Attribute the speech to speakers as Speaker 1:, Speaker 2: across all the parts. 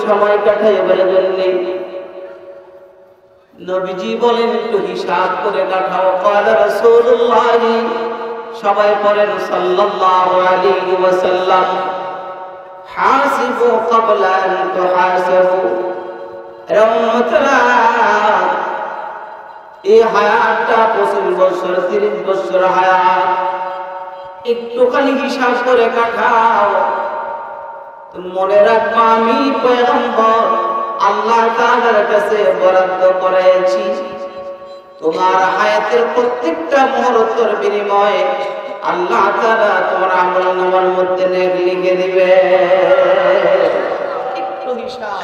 Speaker 1: সময় কাটাইবার জন্য নবীজি বলেন একটু হিসাব করে কাটাও। قال رسول الله সবাই পড়েন সাল্লাল্লাহু আলাইহি ওয়াসাল্লাম হাসিবু ক্বাবলা আন তুহাসাবু। উম্মতরা এই হায়াতটা 25 বছর 30 বছর হায়াত, একটুখানি হিসাব করে কাটাও। মনে রাখবো আমি পয়গম্বর আল্লাহ তাআলার কাছে বরাদ্দ করেছি, তোমার হায়াতের প্রত্যেকটা মুহূর্তের বিনিময়ে আল্লাহ তাআলা তোমার আমলনামার মধ্যে নেক লিখে দিবে। একটু হিসাব।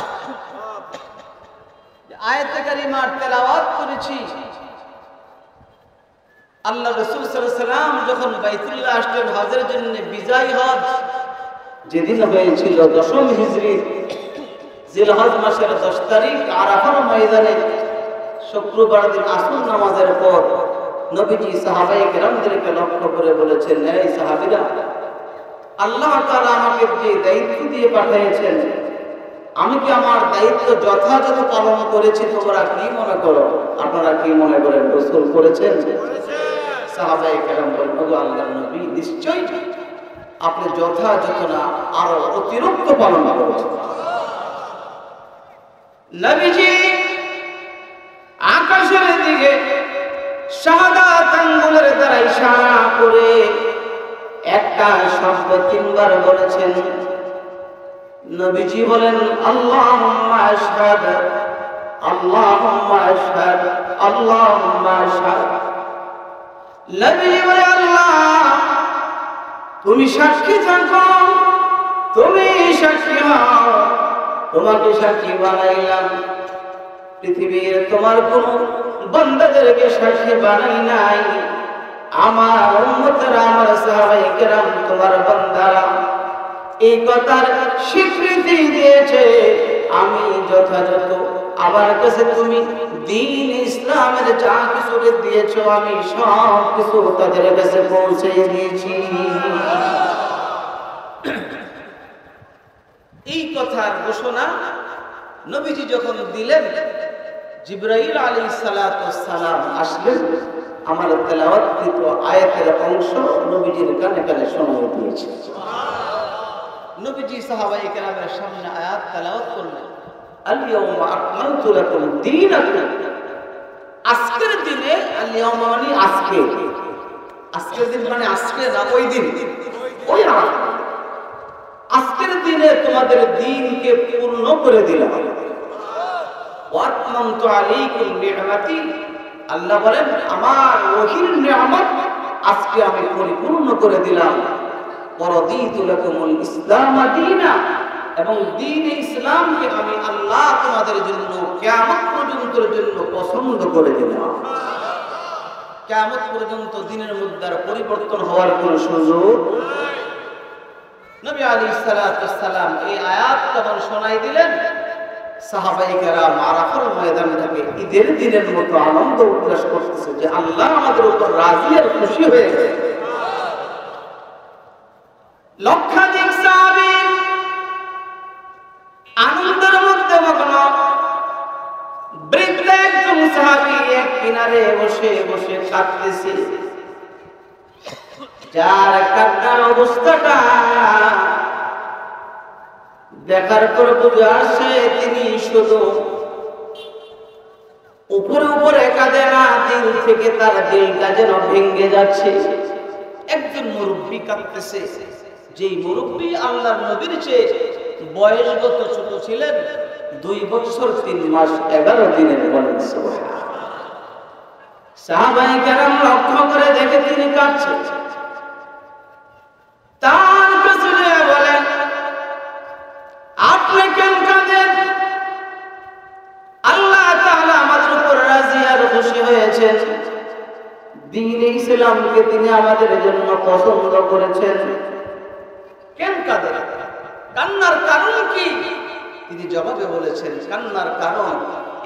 Speaker 1: আয়াতে কারিমার তেলাওয়াত করেছি, আল্লাহ রাসূল সাল্লাল্লাহু আলাইহি ওয়াসাল্লাম যখন বাইতুল্লাহ আসলেন হজের জন্য, বিজয় হজ যেদিন হয়েছিল 10ম হিজরি জিলহজ মাসের 10 তারিখ আরাফার ময়দানে, শুক্রবার দিন আসর নামাজের পর নবীজি সাহাবায়ে কেরামদেরকে লক্ষ্য করে বলেছেন, এই সাহাবীরা, আল্লাহ তাআলা আমাকে যে দায়িত্ব দিয়ে পাঠিয়েছেন, আমি কি আমার দায়িত্ব যথাযথ পালন করেছি? তোমরা কি মনে করো? আপনারা কি মনে করেন? রাসূল করেছেন? সাহাবায়ে কেরাম বলেন, ওগো আল্লাহর নবী, নিশ্চয়ই আপনি যথাযথ না, আরো অতিরিক্ত পালন করেছেন। নবীজি আকাশের দিকে শাহাদাত আঙ্গুলের দ্বারা ইশারা করে একটা শব্দ 3 বার বলেছেন। নবীজি বলেন, আল্লাহুম্মা আশহাদ, আল্লাহুম্মা আশহাদ, আল্লাহুম্মা আশহাদ। নবীজি বলে, আল্লাহ তুমি সাক্ষী থাকো, তুমি সাক্ষী হও, তোমাকে সাক্ষী বানাইলাম, পৃথিবীর তোমার কোন বান্দাদেরকে সাক্ষী বানাই নাই। আমার উম্মতরা, আমার সাহাবায়ে কেরাম তোমার বান্দারা এই কথার স্বীকৃতি দিয়েছে। আমি যথাযথ আমার কাছে তুমি দ্বীন ইসলামের যা কিছু দিয়েছো, আমি সব কিছু তাদের কাছে পৌঁছে দিয়েছি। এই কথার ঘোষণা নবীজি যখন দিলেন, জিবরাইল আলাইহিস সালাতু ওয়াস সালাম আসলেন, আমার তেলাওয়াতকৃত আয়াতের অংশ নবীজির কানে কানে শোনানো দিয়েছে। নবীজি সাহাবায়ে কেরামের সামনে আয়াত তেলাওয়াত করলেন, আল-ইয়াউমা আকমালতু লাকুম দীনাকুম। আজকের দিনে, আল-ইয়াউমা মানে আজকে, আজকের দিন মানে আজকে না, ওই দিন, ওই আজকের দিনে তোমাদের দ্বীনকে পূর্ণ করে দিলাম। ওয়া আতমামতু আলাইকুম নি'মাতি, আল্লাহ বলেন আমার ওহীর নিয়ামত আজকে আমি পরিপূর্ণ করে দিলাম। ওয়ারাদিতু লাকুমুল ইসলাম দীনা, এবং দ্বীনে ইসলামকে আমি আল্লাহ তোমাদের জন্য কিয়ামত পর্যন্তের জন্য পছন্দ করে দিলাম। কিয়ামত পর্যন্ত দ্বীনের মধ্যে আর পরিবর্তন হওয়ার কোনো সুযোগ নাই। নবী আলাইহিস সালাতু ওয়াস সালাম এই আয়াত যখন শোনাই দিলেন, সাহাবায়ে কেরাম আরাফার ময়দান থেকে ঈদের দিনের মতো আনন্দ উল্লাস করতেছে যে আল্লাহ আমাদের উপর রাজি আর খুশি হয়ে গেছে। লক্ষাধিক সাহাবী আনন্দের মধ্যে মগ্ন। বৃদ্ধ একজন সাহাবী এক কিনারে বসে বসে কাঁদতেছে, যার কান্নার অবস্থাটা দেখার পর বুঝে আসে তিনি শুধু উপরে উপরে কাঁদে না, দিল থেকে তার দিলটা যেন ভেঙে যাচ্ছে। একজন মুরব্বী কাঁদতেছে, যেই মুরব্বী আল্লাহর নবীর চেয়ে বয়সগত ছোট ছিলেন, 2 বছর 3 মাস 11 দিনের। বলেন সুবহানাল্লাহ। সাহাবায়ে কেরাম লক্ষ্য করে দেখে তিনি কাঁদছেন। তার কাছে বলেন, আপনি কেন কাঁদেন? আল্লাহ তাআলা আমাদের উপর রাজি আর খুশি হয়েছেন, দ্বীন ইসলামকে তিনি আমাদের জন্য পছন্দ করেছেন, কেন কাঁদেন? কান্নার কারণ কি? তিনি জবাবে বলেছেন, কান্নার কারণ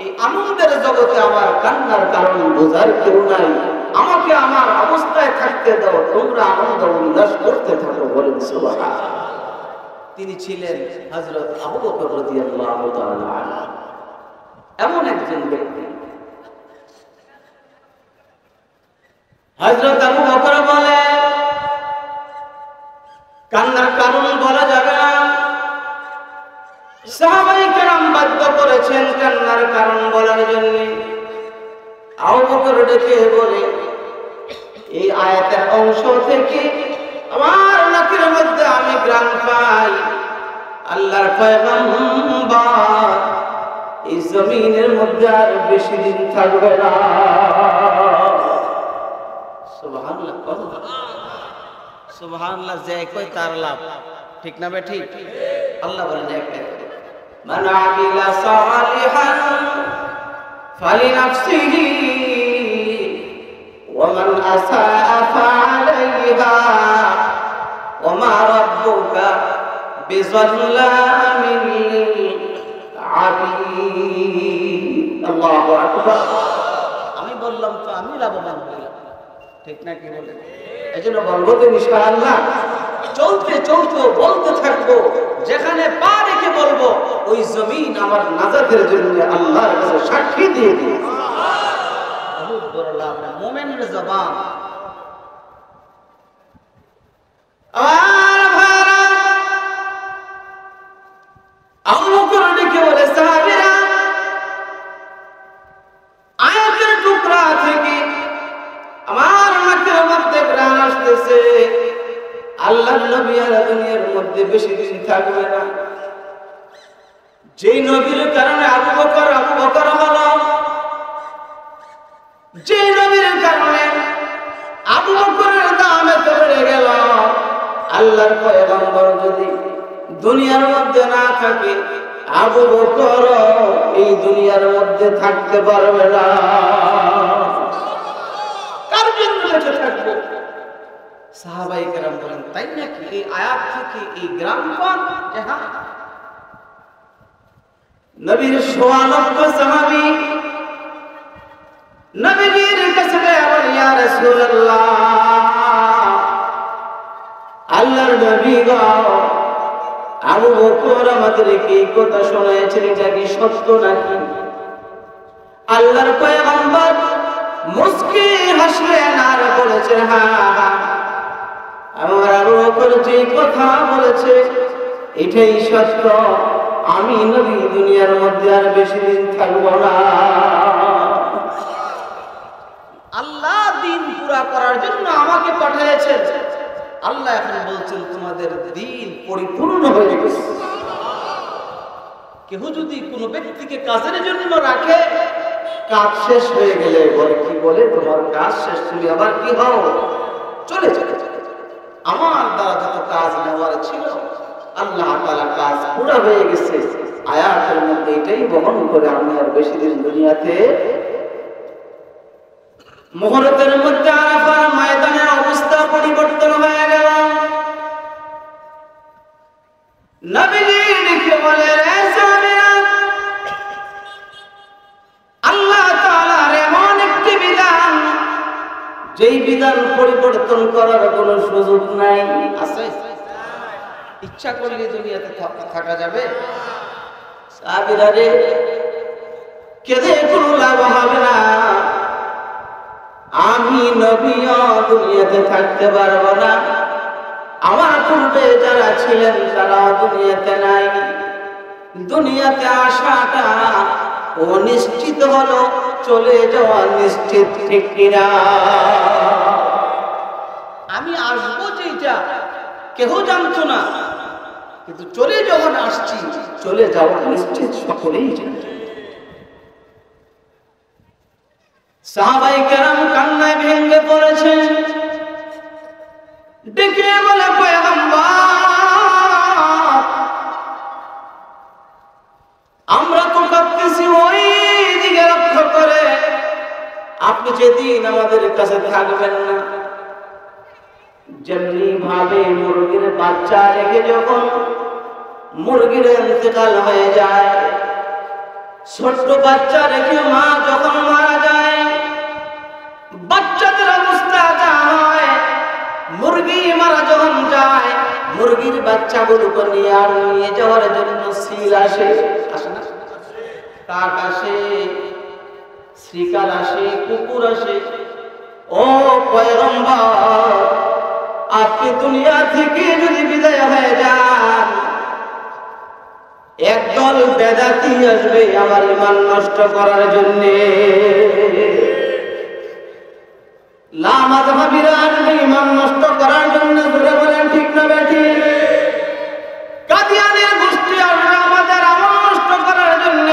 Speaker 1: এই আনন্দের জগতে আমার কান্নার কারণ বোঝার কেউ নাই, আমাকে আমার অবস্থায় থাকতে দাও, তোমরা আনন্দ উল্লাস করতে থাকো। বলেন সুবহানাল্লাহ। তিনি ছিলেন হযরত আবু বকর রাদিয়াল্লাহু তাআলা আনহু। এমন একজন ব্যক্তি হযরত আবু বকর বলে, কান্নার কারণ বলা যাবে না, সাহাবায়ে কেরাম বাধ্য করেছেন কান্নার কারণ বলার জন্য। আবু বকর ডেকে বলে, এই আয়াতের অংশ থেকে আমার নাকের মধ্যে আমি গ্রাণ পাই, আল্লাহর পয়গম্বর এই জমিনের মধ্যে আর বেশি দিন থাকবে না। সুবহানাল্লাহ, সুবহানাল্লাহ। যে কই তার লাভ, ঠিক না বেঠি? আল্লাহ বলেন, মান আমিলা সালিহান ফালিনাফসিহি ওয়া মান আসাআ ফাআলাইহা ওয়া মা রাব্বুকা বিযাল্লামিন লিল আবিদ। আল্লাহু আকবার। আমি বললাম তো আমি লাভবান হইলাম, ঠিক না কি বলেন? এজন্য বলবো তো ইনশাআল্লাহ চলতে চলতে বলতে থাকবো, যেখানে পা রেখে বলবো ওই জমিন আমার নাজাতের জন্য আল্লাহর কাছে সাক্ষী দিয়ে দিই। বহুত বড় লাভ মুমিনের জবান। আর ভাইরা, আবু বকর ডেকে বলে, সাহাবীরা আয়াতের টুকরা থেকে আমার নাকের মধ্যে প্রাণ আসতেছে, আল্লাহর নবী আর দুনিয়ার মধ্যে বেশি দিন থাকবে না। যেই নবীর কারণে আবু বকর হলো, যেই নবীর কারণে আবু বকরের দাম এত বেড়ে গেল, আল্লাহর পয়গম্বর যদি দুনিয়ার মধ্যে না থাকে, আবু বকর এই দুনিয়ার মধ্যে থাকতে পারবে না। কার জন্য বেঁচে থাকবে? সাহাবায়ে কেরাম বলেন, তাই নাকি? এই আয়াত থেকে এই গ্রাম পান। হ্যাঁ, নবীর সোয়ালক্ষ সাহাবী নবীর কাছে বলে, ইয়া রাসূলুল্লাহ, আল্লাহর নবী গো, আবু বকর আমাদেরকে এই কথা শোনাচ্ছেন, এটা কি সত্য নাকি? আল্লাহর পয়গম্বর মুস্কি হাসলেন আর বলেছেন, হ্যাঁ, আমার আবু বকর যে কথা বলেছে এটাই সত্য। আমি নবী দুনিয়ার মধ্যে আর বেশি দিন থাকবো না। আল্লাহ দিন পুরা করার জন্য আমাকে পাঠিয়েছেন। আল্লাহ এখন বলছেন, তোমাদের দিন পরিপূর্ণ হয়ে গেছে। কেউ যদি কোনো ব্যক্তিকে কাজের জন্য রাখে, কাজ শেষ হয়ে গেলে বলে, কি বলে, তোমার কাজ শেষ, তুমি আবার কি হও, চলে চলে। আমার দ্বারা যত কাজ নেওয়ার ছিল, আল্লাহ তাআলা কাজ পুরো হয়ে গেছে। আয়াতের মধ্যে এটাই বহন করে আমি আর বেশি দিন দুনিয়াতে। মুহূর্তের মধ্যে আরাফার ময়দানের অবস্থা পরিবর্তন হয়ে গেল। নবীজি লিখে বলে, রে সাহাবীরা, আল্লাহ তাআলার এমন একটি বিধান, যেই বিধান পরিবর্তন করার কোনো সুযোগ নাই। আছে? ইচ্ছা করলে দুনিয়াতে থাকা যাবে? সাহাবীরা রে, কেঁদে কোনো লাভ হবে না। আমি নবীও দুনিয়াতে থাকতে পারবো না, আমার পূর্বে যারা ছিলেন তারাও দুনিয়াতে নাই। দুনিয়াতে আসাটা ও নিশ্চিত হলো, চলে যাওয়া নিশ্চিত, ঠিক কিনা? আমি আসবো যেটা কেউ জানতো না, কিন্তু চলে যখন আসছি, চলে যাওয়া নিশ্চিত, সকলেই জানতো। সাহাবায়ে কেরাম কান্নায় ভেঙে পড়েছেন, ডেকে বলে, পয়গম্বর, আমরা তো কাঁদতেছি ওই দিকে লক্ষ্য করে, আপনি যেদিন আমাদের কাছে থাকবেন না। যেমনি ভাবে মুরগির বাচ্চা রেখে যখন মুরগির ইন্তেকাল হয়ে যায়, ছোট্ট বাচ্চা রেখে মা যখন মারা যায়, বাচ্চাদের অবস্থা যা হয়, মুরগি মারা যখন যায়, মুরগির বাচ্চাগুলোকে নিয়ে যাওয়ার জন্য সিল আসে, আসে না? কাক আসে, শ্রীকাল আসে, কুকুর আসে। ও পয়গম্বর, আপনি দুনিয়া থেকে যদি বিদায় হয়ে যান, একদল বেদাতি আসবে আমার ঈমান নষ্ট করার জন্য। লামাযহাবিরা আসবে ঈমান নষ্ট করার জন্য। জোরে বলেন ঠিক না বেঠিক? কাদিয়ানের গোষ্ঠী আসবে আমাদের আমল নষ্ট করার জন্য।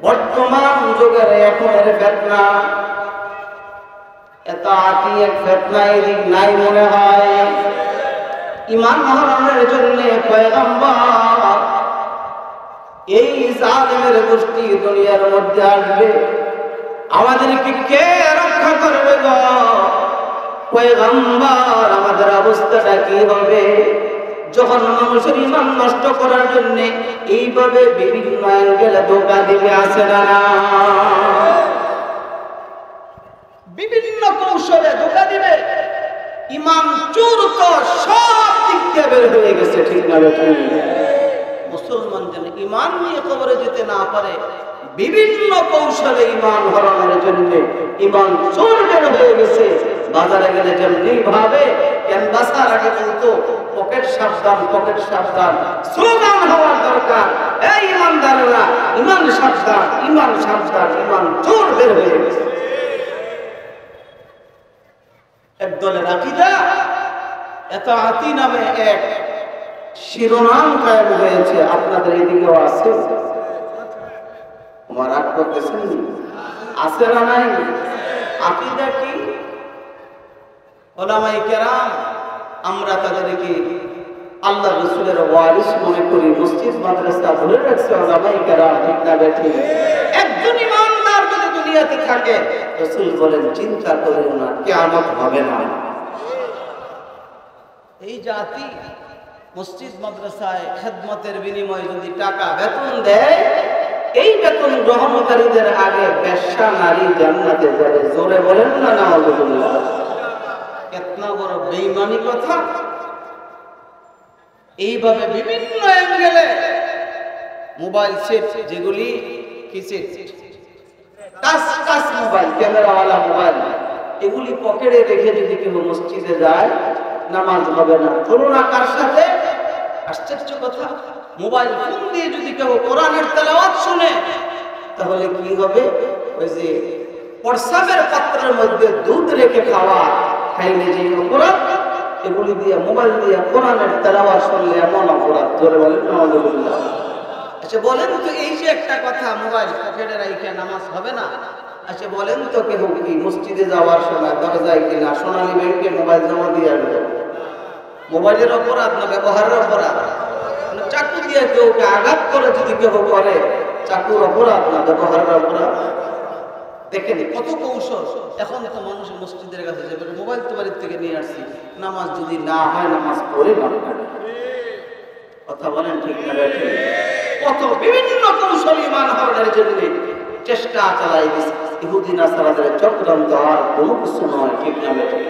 Speaker 1: বর্তমান যুগের এখনের ফিতনা, এত আতি এক ফিতনা এদিক নাই মনে হয়। ঈমান হরণের জন্য পয়গম্বর এই জালেমের গোষ্ঠী দুনিয়ার মধ্যে আসবে। আমাদেরকে কে রক্ষা করবে গো পয়গম্বর? আমাদের অবস্থাটা কি হবে যখন মানুষের ঈমান নষ্ট করার জন্য এইভাবে বিভিন্ন অ্যাঙ্গেলে ধোঁকা দিবে? আসে না? বিভিন্ন কৌশলে ধোঁকা দিবে। ঈমান চোর তো সব দিক দিয়ে বের হয়ে গেছে, ঠিক না বেঠিক? মুসলমান যেন ঈমান নিয়ে কবরে যেতে না পারে, বিভিন্ন কৌশলে ঈমান হরণের জন্য ঈমান চোর বের হয়ে গেছে। বাজারে গেলে যেমনি ভাবে ক্যানভাসার আগে বলতো পকেট সাবধান, পকেট সাবধান, স্লোগান হওয়ার দরকার। এই ঈমানদাররা ঈমান সাবধান, ঈমান সাবধান, ঈমান চোর বের হয়ে গেছে। একদলের আকীদা এত আতি নামে এক শিরোনাম কায়েম হয়েছে, আপনাদের এদিকেও আছে। আমার রাগ করতেছেন? আছে না নাই? আকীদা কি? উলামায়ে কেরাম আমরা তাদেরকে আল্লাহ রাসূলের ওয়ারিস মনে করি, মসজিদ মাদ্রাসা ভুলে রাখছে উলামায়ে কেরাম, ঠিক না বেঠিক? একজন ইমানদার যদি দুনিয়াতে থাকে, রাসূল বলেন চিন্তা করেন না কিয়ামত হবে না। এই জাতি মসজিদ মাদ্রাসায় খেদমতের বিনিময়ে যদি টাকা বেতন দেয়, এই বেতন গ্রহণকারীদের আগে বেশ্যা নারী জান্নাতে যাবে। জোরে বলেন না নাউযুবিল্লাহ। কেতনা বড় বেঈমানি কথা! এইভাবে বিভিন্ন অ্যাঙ্গেলে মোবাইল সেট, যেগুলি কি সেট, টাচ মোবাইল, ক্যামেরাওয়ালা মোবাইল, এগুলি পকেটে রেখে যদি কেউ মসজিদে যায় নামাজ হবে না। তুলনা কার সাথে? আশ্চর্য কথা, মোবাইল ফোন দিয়ে যদি কেউ কোরআনের তেলাওয়াত শুনে তাহলে কি হবে? ওই যে প্রসাবের পাত্রের মধ্যে দুধ রেখে খাওয়া, খাইলে যে অপরাধ, এগুলি দিয়ে মোবাইল দিয়ে কোরআনের তেলাওয়াত শুনলে এমন অপরাধ। ধরে বলেন নাউযুবিল্লাহ। আচ্ছা বলেন তো, এই যে একটা কথা মোবাইল পকেটে রেখে নামাজ হবে না, আচ্ছা বলেন তো কেউ কি মসজিদে যাওয়ার সময় দরজায় কিনা সোনালী ব্যাংকে মোবাইল জমা দিয়ে আসবে? মোবাইলের অপরাধ না ব্যবহারের অপরাধ? চাকু দিয়ে কেউকে আঘাত করে যদি কেউ করে, চাকুর অপরাধ না ব্যবহারের অপরাধ? দেখেন কত কৌশল। এখন তো মানুষ মসজিদের কাছে যাবে, মোবাইল তো বাড়ির থেকে নিয়ে আসছি, নামাজ যদি না হয় নামাজ পড়ে না। কথা বলেন ঠিক না বেঠিক? কত বিভিন্ন কৌশল ঈমান হরণের জন্য চেষ্টা চালাই দিচ্ছে ইহুদি নাসারাদের চক্রান্ত, আর কোনো কিছু নয়, ঠিক না বেঠিক?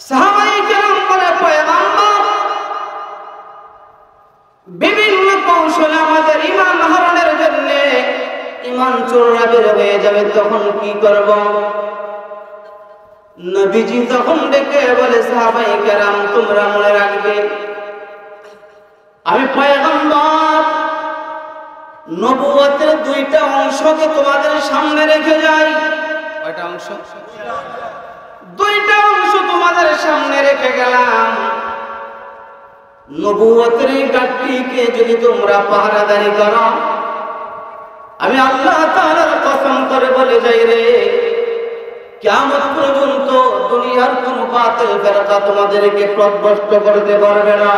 Speaker 1: সাহাবায়ে কেরাম বলে পয়গম্বর বিভিন্ন কৌশলে আমাদের ঈমান হরণের জন্য ঈমান চোররা বের হয়ে যাবে, তখন কি করব? নবীজি তখন ডেকে বলে সাহাবায়ে কেরাম তোমরা মনে রাখবে, আমি পয়গম্বর নবুয়তের দুইটা অংশকে তোমাদের সামনে রেখে যাই। কয়টা অংশ? দুইটা অংশ তোমাদের সামনে রেখে গেলাম। নবুয়তের গাড়িকে যদি তোমরা পাহারাদারি করো, আমি আল্লাহ তাআলার কসম করে বলে যাই রে, কিয়ামত পর্যন্ত দুনিয়ার কোন বাতিল ফেরকা তোমাদেরকে পথভ্রষ্ট করতে পারবে না।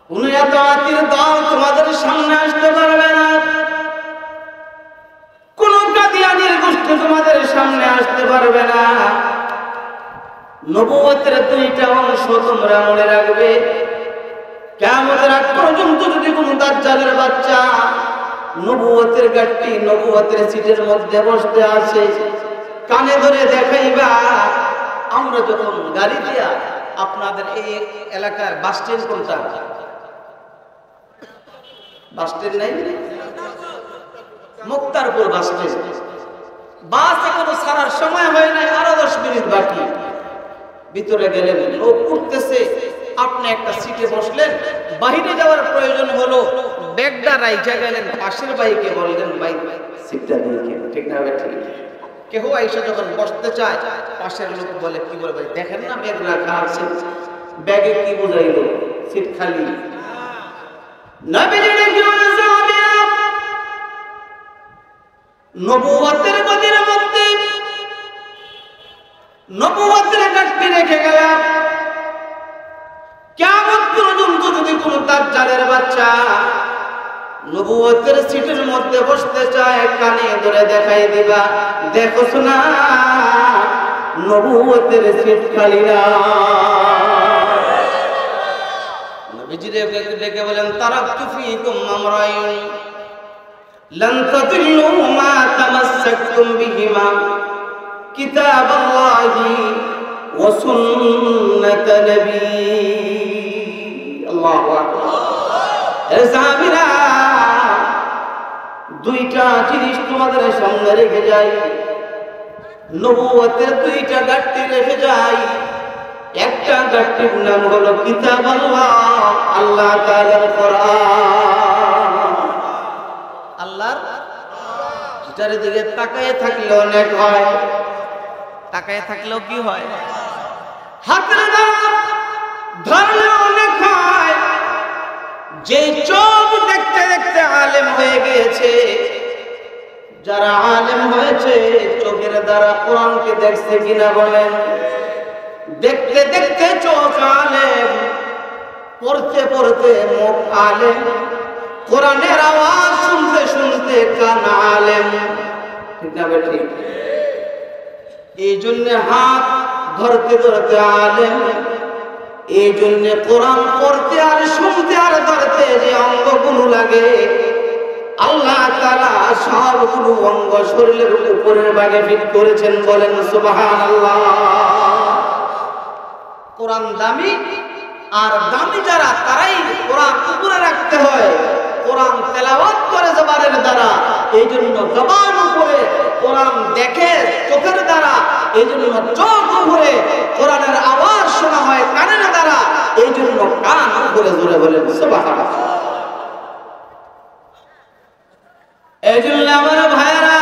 Speaker 1: কোন এতআতির দল তোমাদের সামনে আসতে পারবে না। কোন কাদিয়ানির গোষ্ঠী তোমাদের সামনে আসতে পারবে না। নবুয়তের দুইটা অংশ তোমরা মনে রাখবে। কিয়ামতের আগ পর্যন্ত যদি কোন দাজ্জালের বাচ্চা নবুয়তের গাড়ি নবুয়তের সিটের মধ্যে বসতে আছে, কানে ধরে দেখাইবা। আমরা যখন গাড়ি দিয়া, আপনাদের এই এলাকার বাস স্ট্যান্ড কোনটা? বাস স্ট্যান্ড নাই, মুক্তারপুর বাস স্ট্যান্ড। বাস এখনো ছাড়ার সময় হয় নাই, আরো 10 মিনিট বাকি। ভিতরে গেলেন, লোক উঠতেছে, আপনি একটা সিটে বসলেন, বাইরে যাওয়ার প্রয়োজন হলো, ব্যাগটা রাইখা গেলেন, পাশের ভাইকে বললেন, ভাই সিটটা দিয়ে, ঠিক না ভাই? ঠিক। কেউ আইসা যখন বসতে চায়, পাশের লোক বলে, কি বলে, ভাই দেখেন না ব্যাগ রাখা আছে, ব্যাগে কি বোঝাইলো, সিট খালি। নবীজি কি বলেছে? নবুয়তের গদির মধ্যে নবুয়তের গাড়ি রেখে গেলাম। কিয়ামত পর্যন্ত যদি কোন দাজ্জালের বাচ্চা নবুয়তের সিটের মধ্যে বসতে চায়, কানে ধরে দেখাই দিবা, দেখো শোনা নবুয়তের সিট খালি না। নবীজি ডেকে বলেন, তারাকতু ফীকুম আমরাইন লান তাদিল্লু মা তামাসসাকতুম বিহিমা কিতাবাল্লাহি ওয়া সুন্নাত নবী। আল্লাহু আকবার। এ সাহাবীরা, দুইটা জিনিস তোমাদের সামনে রেখে যাই, নবুয়তের দুইটা গাড়ি রেখে যাই। একটা গাড়ির নাম হলো কিতাব আল্লাহ, আল্লাহ তাআলার কোরআন। আল্লাহর যেটার দিকে তাকায় থাকলে অনেক হয়, তাকায় থাকলেও কি হয়? হাতের ধরলে অনেক হয়। যে চোখ দেখতে দেখতে আলেম হয়ে গিয়েছে, যারা আলেম হয়েছে, চোখের দ্বারা কোরআনকে দেখছে কিনা বলেন? দেখতে দেখতে চোখ আলেম, পড়তে পড়তে মুখ আলেম, কোরআনের আওয়াজ শুনতে শুনতে কান আলেম, ঠিক না বেঠিক? এই জন্য হাত ধরতে ধরতে আলেম, এই জন্য কোরআন পড়তে আর শুনতে আর ধরতে যে অঙ্গগুলো লাগে, আল্লাহ তাআলা সবগুলো অঙ্গ শরীরের উপরের ভাগে ফিট করেছেন, বলেন সুবহানাল্লাহ। কোরআন দামি, আর দামি যারা তারাই কোরআন উপরে রাখতে হয়। কোরআন তেলাওয়াত করে জবানের দ্বারা, এই জন্য জবান উপরে, কোরআন দেখে চোখের দ্বারা, এই জন্য চোখ উপরে, কোরআনের আওয়াজ শোনা হয় কানের দ্বারা, এই জন্য কান উপরে, জোরে বলেন সুবহানাল্লাহ। এই জন্য আমার ভাইরা,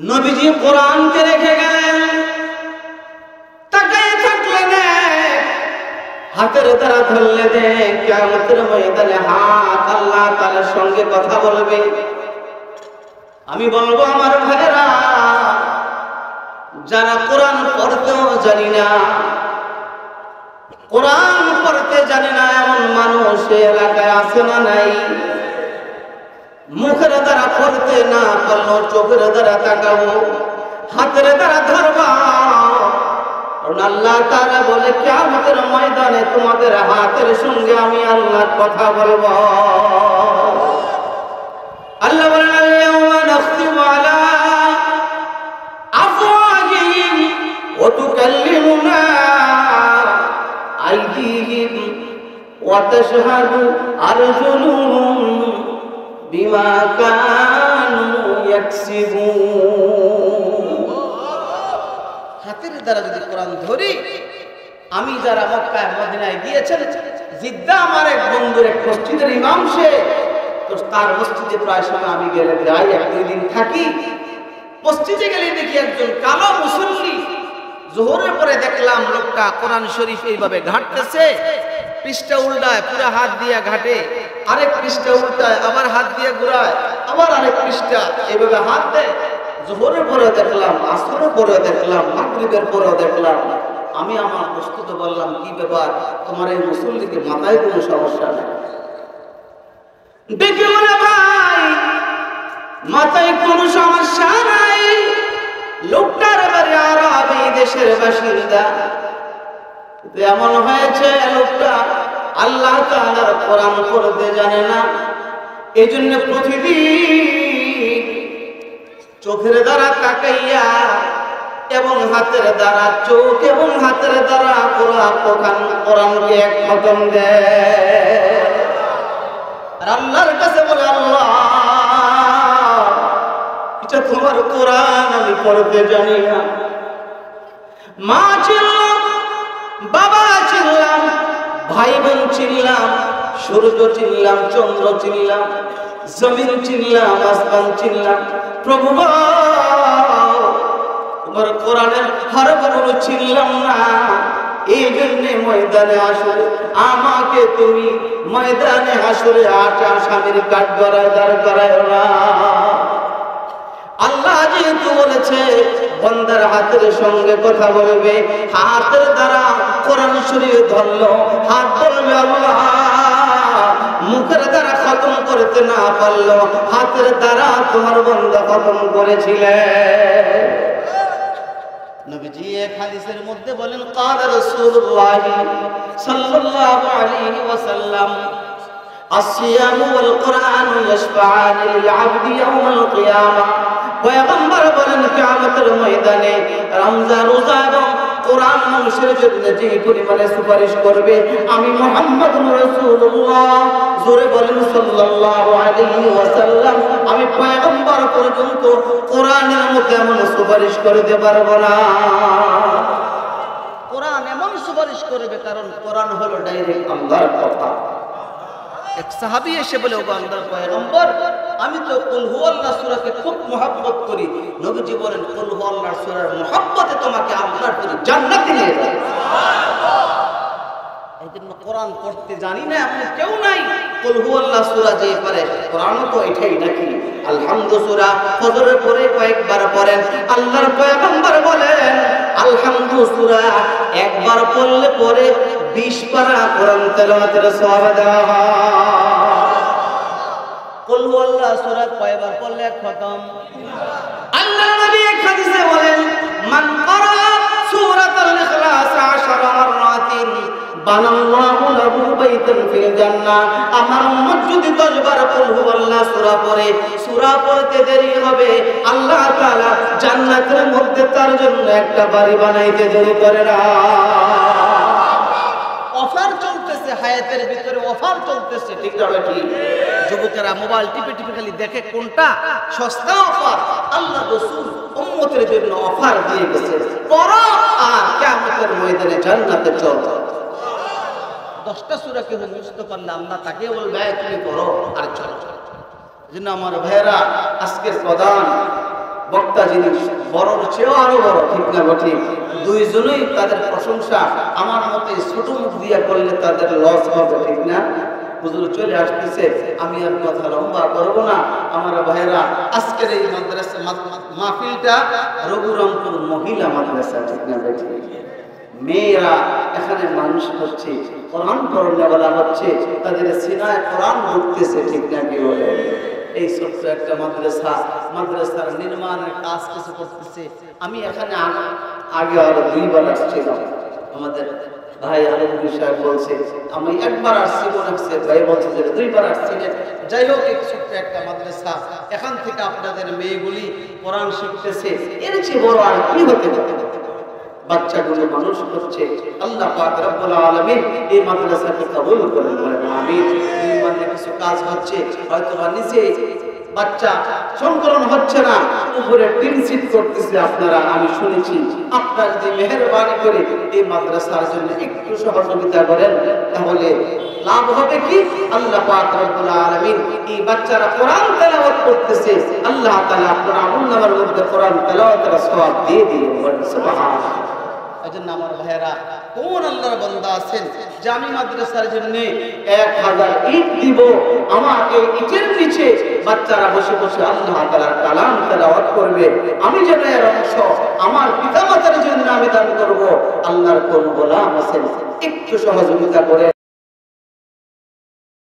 Speaker 1: নবীজি কোরআনকে রেখে গেলেন, তাকায় থাকলেন, হাতের দ্বারা ধরলে দেখ, কিয়ামতের ময়দানে হাত আল্লাহ তাআলার সঙ্গে কথা বলবে। আমি বলবো আমার ভাইরা, যারা কোরআন পড়তেও জানি না, কোরআন পড়তে জানে না এমন মানুষ এলাকায় আছে না নাই? মুখের দ্বারা পড়তে না পারলেও চোখের দ্বারা তাকাবো, হাতের দ্বারা ধরবা। আল্লাহ তাআলা বলে, কিয়ামতের ময়দানে তোমাদের হাতের সঙ্গে আমি আল্লাহ কথা বলবো। আল্লাহ বলেন, আল-ইয়াওমা নাখতিমু আলা আফওয়াহিহিম ওয়া তুকাল্লিমুনা আইদিহিম ওয়া তাশহাদু আরজুলুহুম বিমা কানু ইয়াকসিবুন। হাতের দ্বারা যদি কোরআন ধরি, আমি যারা মক্কায় মদিনায় গিয়েছেন, জিদ্দা আমার এক বন্ধুর এক মসজিদের ইমাম, সে তো তার মসজিদে প্রায় সময় আমি গেলে যাই, 1-2 দিন থাকি। মসজিদে গেলে দেখি একজন কালো মুসল্লি, জোহরের পরে দেখলাম লোকটা কোরআন শরীফ এইভাবে ঘাঁটতেছে, পৃষ্ঠা উল্টায়, পুরো হাত দিয়ে ঘাটে, আরেক পৃষ্ঠা উল্টায়, আবার হাত দিয়ে ঘুরায়, আবার আরেক পৃষ্ঠা, এইভাবে হাত দেয়। জোহরের পরে দেখলাম, আসরের পরে দেখলাম, মাগরিবের পরে দেখলাম। আমি আমার প্রস্তুত বললাম, কি ব্যাপার, তোমার এই মুসল্লিকে মাথায় কোনো সমস্যা নেই? দেখে বলে, ভাই মাথায় কোনো সমস্যা নাই, লোকটার বাড়ি আরবি দেশের বাসিন্দা। এমন হয়েছে লোকটা আল্লাহ তাআলার কোরআন পড়তে জানে না, এই জন্য প্রতিদিন চোখের দ্বারা তাকাইয়া এবং হাতের দ্বারা চোখ এবং হাতের দ্বারা কোরআনকে এক খতম দেয় আর আল্লাহর কাছে বলে, আল্লাহ এটা তোমার কোরআন আমি পড়তে জানি না। মা চিনলাম, বাবা চিনলাম, ভাই বোন চিনলাম, সূর্য চিনলাম, চন্দ্র চিনলাম, জমিন চিনলাম, আসমান চিনলাম, প্রভু তোমার কোরআনের হরফগুলো চিনলাম না। এই জন্যে ময়দানে হাসরে আমাকে তুমি ময়দানে হাসরে আসামির কাঠ গড়ায় দাঁড় করায় না। আল্লাহ যেহেতু বলেছে বান্দার হাতের সঙ্গে কথা বলবে, হাতের দ্বারা কোরআন শরীফ ধরলো, হাত বলবে আল্লাহ, মুখের দ্বারা খতম করতে না পারলো, হাতের দ্বারা তোমার বান্দা খতম করেছিলে। নবীজি এক হাদিসের মধ্যে বলেন, ক্বালা রাসূলুল্লাহ সাল্লাল্লাহু আলাইহি ওয়াসাল্লাম, আসিয়ামু ওয়াল কুরআনু ইয়াশফাআনি লিল আবদি ইয়াওমাল কিয়ামা। পয়গম্বর বলেন, কিয়ামতের ময়দানে রমজান, রোজা এবং কোরআন মানুষের জন্য যে পরিমাণে সুপারিশ করবে, আমি মুহাম্মদুর রাসূলুল্লাহ, জোরে বলেন সাল্লাল্লাহু আলাইহি ওয়াসাল্লাম, আমি পয়গম্বর পর্যন্ত কোরআনের মধ্যে এমন সুপারিশ করতে পারবো না। কোরআন এমন সুপারিশ করবে, কারণ কোরআন হলো ডাইরেক্ট আল্লাহর কথা। এক সাহাবী এসে বলে, ও আল্লাহর পয়গম্বর, আমি তো কুল হুয়াল্লাহ সূরাকে খুব মহব্বত করি। নবীজি বলেন, কুল হুয়াল্লাহ সূরার মহব্বতে তোমাকে আল্লাহর প্রতি জান্নাতে নিয়ে যাবে। সুবহানাল্লাহ। এইজন্য কোরআন পড়তে জানি না এমন কেউ নাই। কুল হুয়াল্লাহ সূরা যে পারে, কোরআনও তো এটাই নাকি? আলহামদু সূরা ফজরের পরে কয়েকবার পড়েন। আল্লাহর পয়গম্বর বলেন, আলহামদু সূরা একবার পড়লে পরে 20 পারা কোরআন তেলাওয়াতের সওয়াব দেওয়া হয়। কুল হুয়াল্লাহ সূরা কয়বার পড়লে এক খতম? আল্লাহর নবী এক হাদিসে বলেন, মান ক্বারা সূরাতুল ইখলাস 10 মাররাতিন বানাল্লাহু লাহু বাইতান ফিল জান্নাহ। আমার উম্মত যদি 10 বার কুল হুয়াল্লাহ সূরা পড়ে, সূরা পড়তে দেরি হবে, আল্লাহ তাআলা জান্নাতের মধ্যে তার জন্য একটা বাড়ি বানাইতে দেরি করে না। অফার চলতেছে, হায়াতের ভিতরে অফার চলতেছে, ঠিক না? ঠিক। যুবকেরা মোবাইল টিপে টিপে খালি দেখে কোনটা সস্তা অফার। আল্লাহ রাসূল উম্মতের জন্য অফার দিয়ে গেছে, পড়ো আর কিয়ামতের ময়দানে জান্নাতে চলো। 10টা সূরা কেউ মুখস্থ করলে আল্লাহ তাকে বলবে, তুমি পড়ো আর চলো। এজন্য আমার ভাইয়েরা, আজকের প্রধান বক্তা যিনি বড়র চেয়েও আরো বড়, ঠিক না? ঠিক। দুইজনেই তাদের প্রশংসা আমার মতে ছোট মুখ দিয়া করলে তাদের লস হবে, ঠিক না? হুজুর চলে আসতেছে, আমি আর কথা লম্বা করবো না। আমার ভাইয়েরা, আজকের এই মাদ্রাসা মাহফিলটা রঘুরামপুর মহিলা মাদ্রাসা, ঠিক না? ঠিক। মেয়েরা এখানে মানুষ হচ্ছে, কোরআন পড়নে বলা হচ্ছে, তাদের সিনায় কোরআন ঢুকতেছে, ঠিক না? কি বলে? এই ছোট্ট একটা মাদ্রাসার নির্মাণের কাজ কিছু করতেছে। আমি এখানে আগে আরো 2 বার আসছিলাম। আমাদের ভাই আলমগীর সাহেব বলছে, আমি একবার আসছি মনে হচ্ছে, ভাই বলছে যে 2 বার আসছিলেন। যাই হোক, এই ছোট্ট একটা মাদ্রাসা, এখান থেকে আপনাদের মেয়েগুলি কোরআন শিখতেছে, এর চেয়ে বড় আর কি হতে পারে? বাচ্চাগুলো মানুষ হচ্ছে। আল্লাহ পাক রব্বুল আলামিন এই মাদ্রাসাকে কবুল করেন, বলেন আমিন। নির্মাণে কিছু কাজ হচ্ছে, হয়তো বা নিচে বাচ্চা সংকলন হচ্ছে না, উপরে টিন সিট করতেছে আপনারা, আমি শুনেছি। আপনারা যদি মেহেরবানি করে এই মাদ্রাসার জন্য একটু সহযোগিতা করেন, তাহলে লাভ হবে কি? আল্লাহ পাক রব্বুল আলামিন এই বাচ্চারা কোরআন তেলাওয়াত করতেছে, আল্লাহ তাআলা আপনার আমলনামার মধ্যে কোরআন তেলাওয়াতের সওয়াব দিয়ে দিবেন। সুবহানাল্লাহ। এজন্য আমার ভাইয়েরা, কোন আল্লাহর বান্দা আছেন যে আমি মাদ্রাসার জন্য 1000 ইট দিব, আমার এই ইটের নিচে বাচ্চারা বসে বসে আল্লাহ তাআলার কালাম তেলাওয়াত করবে, আমি যেন এর অংশ আমার পিতামাতার জন্য আমি দান করব। আল্লাহর কোন গোলাম আছেন? একটু সহযোগিতা করে